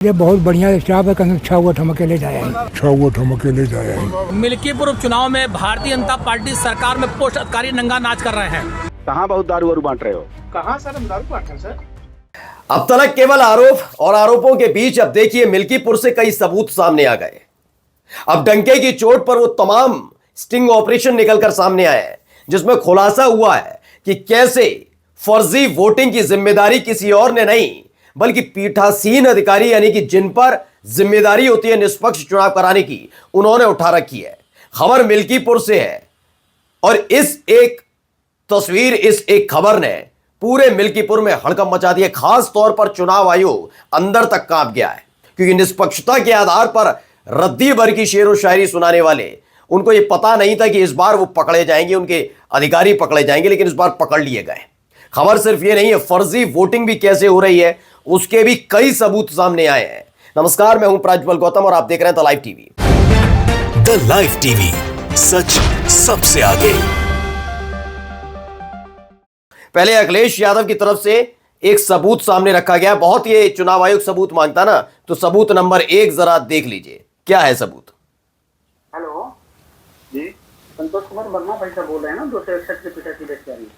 ये बहुत बढ़िया स्टाफ है, कहीं 6 वोट हम अकेले जाए हैं। मिल्कीपुर उपचुनाव में भारतीय जनता पार्टी सरकार में पोस्ट अधिकारी नंगा नाच कर रहे हैं। कहाँ बहुत दारू बांट रहे हो? कहाँ सर हम दारू बांट रहे हैं सर? अब तक केवल आरोप और आरोपों के बीच अब देखिए मिल्कीपुर से कई सबूत सामने आ गए। अब डंके की चोट पर वो तमाम स्टिंग ऑपरेशन निकलकर सामने आए हैं, जिसमें खुलासा हुआ है कि कैसे फर्जी वोटिंग की जिम्मेदारी किसी और ने नहीं बल्कि पीठासीन अधिकारी यानी कि जिन पर जिम्मेदारी होती है निष्पक्ष चुनाव कराने की, उन्होंने उठा रखी है। खबर मिल्कीपुर से है और इस एक खबर ने पूरे मिल्कीपुर में हड़कंप मचा दिया। खास तौर पर चुनाव आयोग अंदर तक कांप गया है, क्योंकि निष्पक्षता के आधार पर रद्दी भर की शेर व शायरी सुनाने वाले, उनको यह पता नहीं था कि इस बार वो पकड़े जाएंगे, उनके अधिकारी पकड़े जाएंगे, लेकिन इस बार पकड़ लिए गए। खबर सिर्फ ये नहीं है, फर्जी वोटिंग भी कैसे हो रही है उसके भी कई सबूत सामने आए हैं। नमस्कार, मैं हूं प्राज्वल गौतम और आप देख रहे हैं the live TV. The live TV, सच सबसे आगे। पहले अखिलेश यादव की तरफ से एक सबूत सामने रखा गया। बहुत ये चुनाव आयोग सबूत मांगता ना, तो सबूत नंबर 1 जरा देख लीजिए, क्या है सबूत। हेलो जी, संतोष कुमार वर्मा भाई साहब बोल रहे हैं ना, 261 के पिता की बेचारी।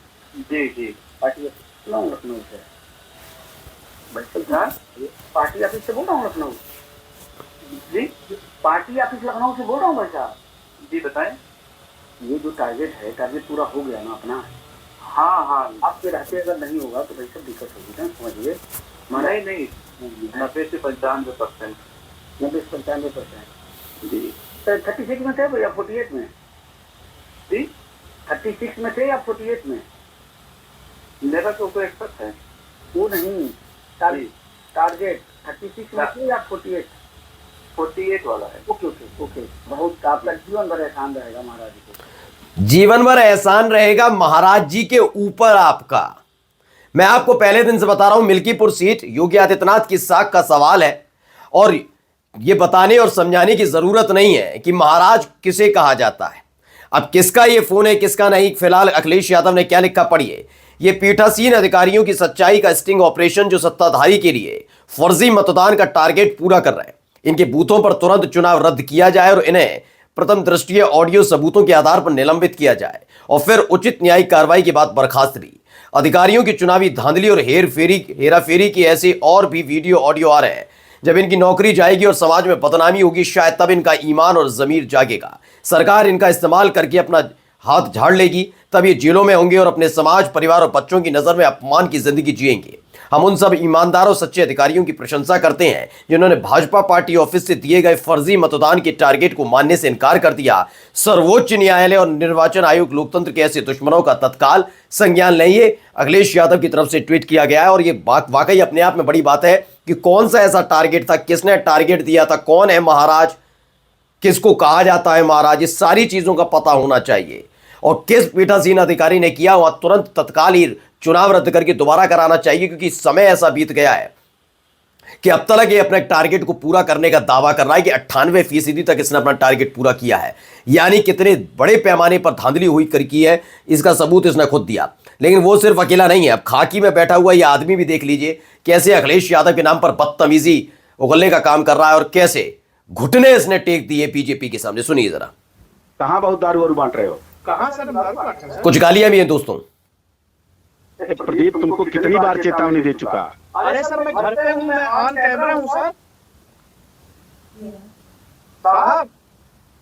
जी पार्टी लखनऊ से पार्टी ऑफिस से बोल रहा हूँ लखनऊ। जी पार्टी ऑफिस लखनऊ से बोल रहा हूँ भाई साहब। जी बताएं। ये जो टारगेट है, टारगेट पूरा हो गया ना अपना? हाँ आपके रहते अगर नहीं होगा तो भाई सब दिक्कत होगी ना, समझिए। नहीं 90 से 95%। 90 से 95% जी। सर 36 में थे या 48 में? जी 36 में थे या 48 में? मेरा तो कोई एक्सपर्ट है वो नहीं। टारगेट 36 में थे या 48? 48 वाला है। ओके बहुत आपका जीवन भर एहसान रहेगा महाराज जी को। जीवन भर एहसान रहेगा महाराज जी के ऊपर आपका। मैं आपको पहले दिन से बता रहा हूं, मिल्कीपुर सीट योगी आदित्यनाथ की साख का सवाल है और यह बताने और समझाने की जरूरत नहीं है कि महाराज किसे कहा जाता है। अब किसका ये फोन है किसका नहीं, फिलहाल अखिलेश यादव ने क्या लिखा पढ़िए। ये पीठासीन अधिकारियों की सच्चाई का स्टिंग ऑपरेशन जो सत्ताधारी के लिए फर्जी मतदान का टारगेट पूरा कर रहे हैं। इनके बूथों पर तुरंत चुनाव रद्द किया जाए और इन्हें प्रथम दृष्टया ऑडियो सबूतों के आधार पर निलंबित किया जाए और फिर उचित न्यायिक कार्रवाई के बाद बर्खास्त भी। अधिकारियों की चुनावी धांधली और हेराफेरी की ऐसे और भी वीडियो ऑडियो आ रहे हैं। जब इनकी नौकरी जाएगी और समाज में बदनामी होगी, शायद तब इनका ईमान और जमीर जागेगा। सरकार इनका इस्तेमाल करके अपना हाथ झाड़ लेगी, तब ये जेलों में होंगे और अपने समाज, परिवार और बच्चों की नजर में अपमान की जिंदगी जिएंगे। हम उन सब ईमानदार और सच्चे अधिकारियों की प्रशंसा करते हैं जिन्होंने भाजपा पार्टी ऑफिस से दिए गए फर्जी मतदान के टारगेट को मानने से इनकार कर दिया। सर्वोच्च न्यायालय और निर्वाचन आयोग लोकतंत्र के ऐसे दुश्मनों का तत्काल संज्ञान लेंगे। अखिलेश यादव की तरफ से ट्वीट किया गया है और ये वाकई अपने आप में बड़ी बात है कि कौन सा ऐसा टारगेट था, किसने टारगेट दिया था, कौन है महाराज, किसको कहा जाता है महाराज, इस सारी चीजों का पता होना चाहिए। और किस पीठासीन अधिकारी ने किया, वह तुरंत तत्काल ही चुनाव रद्द करके दोबारा कराना चाहिए, क्योंकि समय ऐसा बीत गया है कि अब तक ये अपने टारगेट को पूरा करने का दावा कर रहा है कि 98% तक इसने अपना टारगेट पूरा किया है। यानी कितने बड़े पैमाने पर धांधली हुई कर की है, इसका सबूत इसने खुद दिया। लेकिन वो सिर्फ अकेला नहीं है, अब खाकी में बैठा हुआ ये आदमी भी देख लीजिए कैसे अखिलेश यादव के नाम पर बदतमीजी उगलने का काम कर रहा है और कैसे घुटने इसने टेक दिए बीजेपी के सामने। सुनिए जरा। कहाँ बहुत दारू बांट रहे हो? कहाँ सर हम दारू बांट रहे हैं सर? कुछ गालियां भी हैं दोस्तों। प्रदीप तुमको कितनी बार चेतावनी दे चुका? अरे सर मैं घर पे हूँ, मैं ऑन कैमरा हूँ सर। साहब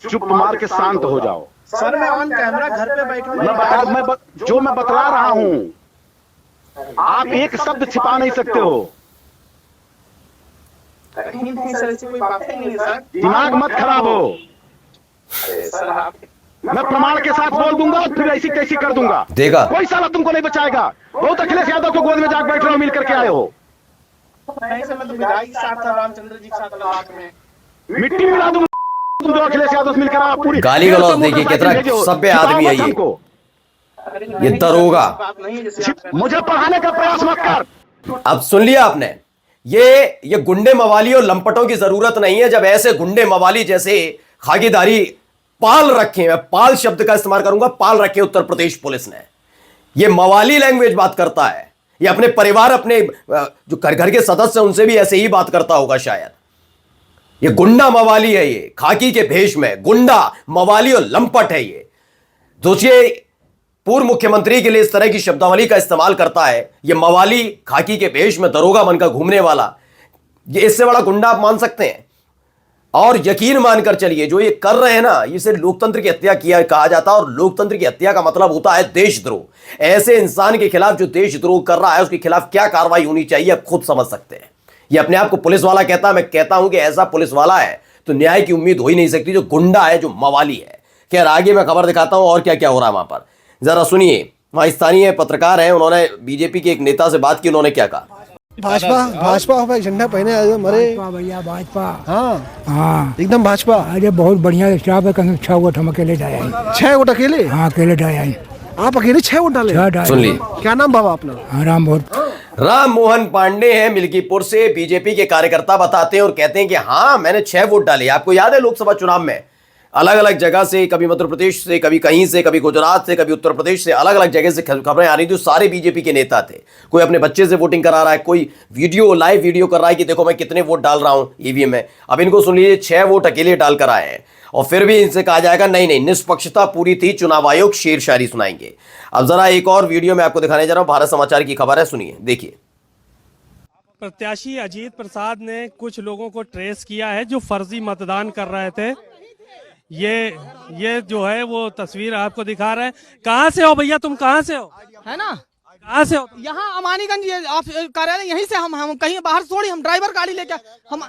चुप मार के शांत हो जाओ। सर मैं ऑन कैमरा घर पे बैठा हूँ। मैं बतला रहा हूँ, आप एक शब्द छिपा नहीं सकते हो। नहीं सर, ऐसी कोई बात ही नहीं है सर। दिमाग मत खराब हो। अरे सर आप, मैं प्रमाण के साथ बोल दूंगा और फिर ऐसी कैसी कर दूंगा। देखा, कोई साला तुमको नहीं बचाएगा। बहुत अखिलेश यादव को गोद में जाकर बैठ रहे हो, मिल करके आए हो। नहीं सर मैं तो विधायक के साथ था, रामचंद्र जी के साथ लद्दाख में। मिट्टी मिला दूंगा तुम जो अखिलेश यादव से मिलकर आओ। पूरी गाली गलौज देखिए कितना सभ्य आदमी है ये दरोगा। मुझे पढ़ाने का प्रयास मत कर। अब सुन लिया आपने, ये गुंडे मवाली और लंपटों की जरूरत नहीं है। जब ऐसे गुंडे मवाली जैसे खाकीदारी पाल रखे, मैं पाल शब्द का इस्तेमाल करूंगा, पाल रखे उत्तर प्रदेश पुलिस ने। ये मवाली लैंग्वेज बात करता है, ये अपने परिवार, अपने जो घर के सदस्य उनसे भी ऐसे ही बात करता होगा शायद। ये गुंडा मवाली है, ये खाकी के भेष में गुंडा मवाली और लंपट है ये। सोचिए, पूर्व मुख्यमंत्री के लिए इस तरह की शब्दावली का इस्तेमाल करता है ये मवाली, खाकी के भेष में दरोगा बनकर घूमने वाला। ये इससे बड़ा गुंडा आप मान सकते हैं? और यकीन मानकर चलिए, जो ये कर रहे हैं ना, इसे लोकतंत्र की हत्या किया कहा जाता है, और लोकतंत्र की हत्या का मतलब होता है देशद्रोह। ऐसे इंसान के खिलाफ जो देशद्रोह कर रहा है, उसके खिलाफ क्या कार्रवाई होनी चाहिए आप खुद समझ सकते हैं। ये अपने आप को पुलिस वाला कहता है, मैं कहता हूं कि ऐसा पुलिस वाला है तो न्याय की उम्मीद हो ही नहीं सकती, जो गुंडा है, जो मवाली है। खैर, आगे मैं खबर दिखाता हूं और क्या क्या हो रहा है वहां पर, जरा सुनिए। वहां स्थानीय पत्रकार हैं, उन्होंने बीजेपी के एक नेता से बात की, उन्होंने क्या कहा। भाजपा भाई झंडा पहने मरे भैया भाजपा। हाँ हाँ एकदम भाजपा। अरे बहुत बढ़िया स्टाफ है, कम 6 वोट हम अकेले डाले। 6 वोट अकेले? हाँ अकेले डाले। आप अकेले 6 वोट डाले? सुन ली। क्या नाम बाबा अपना? राम मोहन पांडे हैं मिल्कीपुर से, बीजेपी के कार्यकर्ता बताते हैं और कहते हैं कि हाँ मैंने 6 वोट डाले। आपको याद है लोकसभा चुनाव में अलग अलग जगह से, कभी मध्य प्रदेश से, कभी कहीं से, कभी गुजरात से, कभी उत्तर प्रदेश से, अलग अलग जगह से खबरें आ रही थी। सारे बीजेपी के नेता थे। कोई अपने बच्चे से वोटिंग करा रहा है, कोई लाइव वीडियो कर रहा है कि देखो मैं कितने वोट डाल रहा हूं ईवीएम में। अब इनको सुन लीजिए, 6 वोट अकेले डालकर आए हैं और फिर भी इनसे कहा जाएगा नहीं नहीं निष्पक्षता पूरी थी, चुनाव आयोग शेर शायरी सुनाएंगे। अब जरा एक और वीडियो में आपको दिखाने जा रहा हूं, भारत समाचार की खबर है, सुनिए, देखिए। प्रत्याशी अजीत प्रसाद ने कुछ लोगों को ट्रेस किया है जो फर्जी मतदान कर रहे थे। ये जो है वो तस्वीर आपको दिखा रहे हैं। कहाँ से हो भैया, तुम कहाँ से हो? है ना, कहाँ से हो? यहाँ अमानीगंज आप कार्यालय यहीं से। हम कहीं बाहर थोड़ी, हम ड्राइवर गाड़ी लेके, हम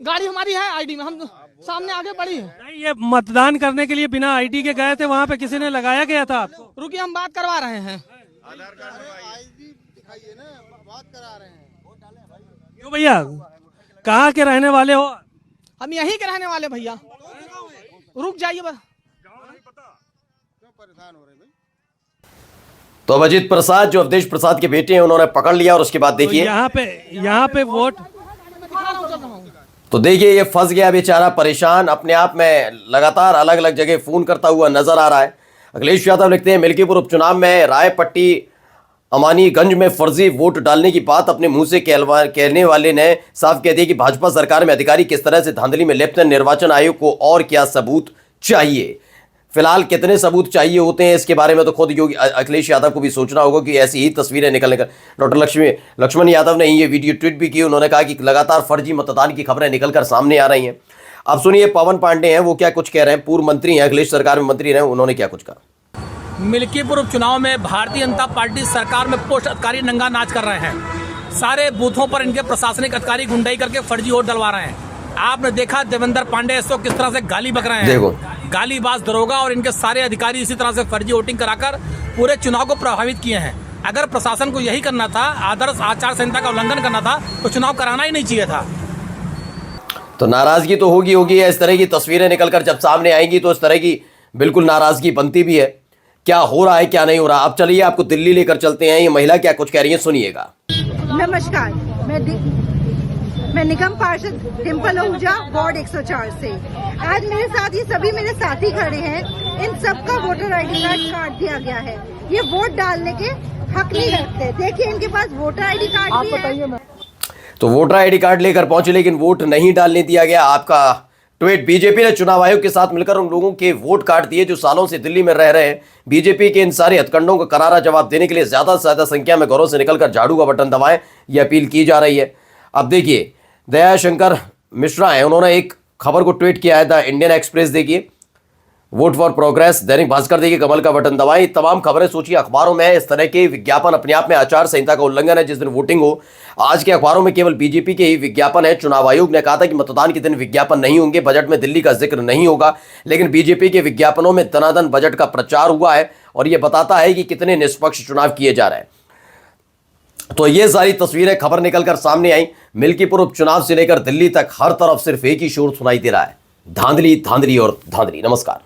गाड़ी हमारी है आईडी में, हम सामने आगे बढ़ी है। नहीं, ये मतदान करने के लिए बिना आईडी के गए थे, वहाँ पे किसी ने लगाया गया था आपको? रुकिए हम बात करवा रहे हैं। क्यों भैया, कहाँ के रहने वाले हो? हम यहीं के रहने वाले भैया, रुक जाइए बस। तो अब अजीत प्रसाद जो अवधेश प्रसाद के बेटे हैं उन्होंने पकड़ लिया और उसके बाद देखिए तो यहाँ पे वोट, तो देखिए ये फंस गया बेचारा, परेशान, अपने आप में लगातार अलग अलग जगह फोन करता हुआ नजर आ रहा है। अखिलेश यादव लिखते हैं, मिल्कीपुर उपचुनाव में रायपट्टी अमानीगंज में फर्जी वोट डालने की बात अपने मुंह से कहने वाले ने साफ कह दिया कि भाजपा सरकार में अधिकारी किस तरह से धांधली में लिप्त हैं। निर्वाचन आयोग को और क्या सबूत चाहिए? फिलहाल कितने सबूत चाहिए होते हैं इसके बारे में तो खुद योगी अखिलेश यादव को भी सोचना होगा कि ऐसी ही तस्वीरें निकलने का। डॉक्टर लक्ष्मण यादव ने ये वीडियो ट्वीट भी की। उन्होंने कहा कि लगातार फर्जी मतदान की खबरें निकलकर सामने आ रही हैं। अब सुनिए पवन पांडे हैं, वो क्या कुछ कह रहे हैं। पूर्व मंत्री हैं, अखिलेश सरकार में मंत्री रहे, उन्होंने क्या कुछ कहा। मिल्कीपुर उपचुनाव में भारतीय जनता पार्टी सरकार में पोस्ट अधिकारी नंगा नाच कर रहे हैं। सारे बूथों पर इनके प्रशासनिक अधिकारी गुंडाई करके फर्जी वोट डलवा रहे हैं। आपने देखा देवेंद्र पांडे इसको किस तरह से गाली बक रहे हैं। देखो, गालीबाज दरोगा और इनके सारे अधिकारी इसी तरह से फर्जी वोटिंग कराकर पूरे चुनाव को प्रभावित किए हैं। अगर प्रशासन को यही करना था, आदर्श आचार संहिता का उल्लंघन करना था, तो चुनाव कराना ही नहीं चाहिए था। तो नाराजगी तो होगी। इस तरह की तस्वीरें निकलकर जब सामने आएंगी तो इस तरह की बिल्कुल नाराजगी बनती भी है। क्या हो रहा है क्या नहीं हो रहा। अब चलिए आपको दिल्ली लेकर चलते हैं। ये महिला क्या कुछ कह रही है, सुनिएगा। नमस्कार, मैं निगम पार्षद डिम्पल आहूजा, वार्ड 104 से। आज मेरे साथ ये सभी मेरे साथी खड़े हैं। इन सबका वोटर आईडी कार्ड काट दिया गया है। ये वोट डालने के हक नहीं रखते। देखिए इनके पास वोटर आईडी कार्ड भी है। तो वोटर आईडी कार्ड लेकर पहुंचे लेकिन वोट नहीं डालने दिया गया। आपका ट्वीट। बीजेपी ने चुनाव आयोग के साथ मिलकर उन लोगों के वोट काट दिए जो सालों से दिल्ली में रह रहे हैं। बीजेपी के इन सारे हथकंडों का करारा जवाब देने के लिए ज्यादा से ज्यादा संख्या में घरों से निकलकर झाड़ू का बटन दबाएं, यह अपील की जा रही है। अब देखिए दयाशंकर मिश्रा है, उन्होंने एक खबर को ट्वीट किया है। द इंडियन एक्सप्रेस देखिए, vote for progress, Dainik Bhaskar देखिए, कमल का बटन दबाएं। तमाम खबरें सोचिए अखबारों में इस तरह के विज्ञापन अपने आप में आचार संहिता का उल्लंघन है। जिस दिन वोटिंग हो, आज के अखबारों में केवल बीजेपी के ही विज्ञापन है। चुनाव आयोग ने कहा था कि मतदान के दिन विज्ञापन नहीं होंगे, बजट में दिल्ली का जिक्र नहीं होगा, लेकिन बीजेपी के विज्ञापनों में दनादन बजट का प्रचार हुआ है और यह बताता है कि कितने निष्पक्ष चुनाव किए जा रहे हैं। तो ये सारी तस्वीरें खबर निकलकर सामने आई। मिल्कीपुर उपचुनाव से लेकर दिल्ली तक हर तरफ सिर्फ एक ही शोर सुनाई दे रहा है, धांधली धांधली और धांधली। नमस्कार।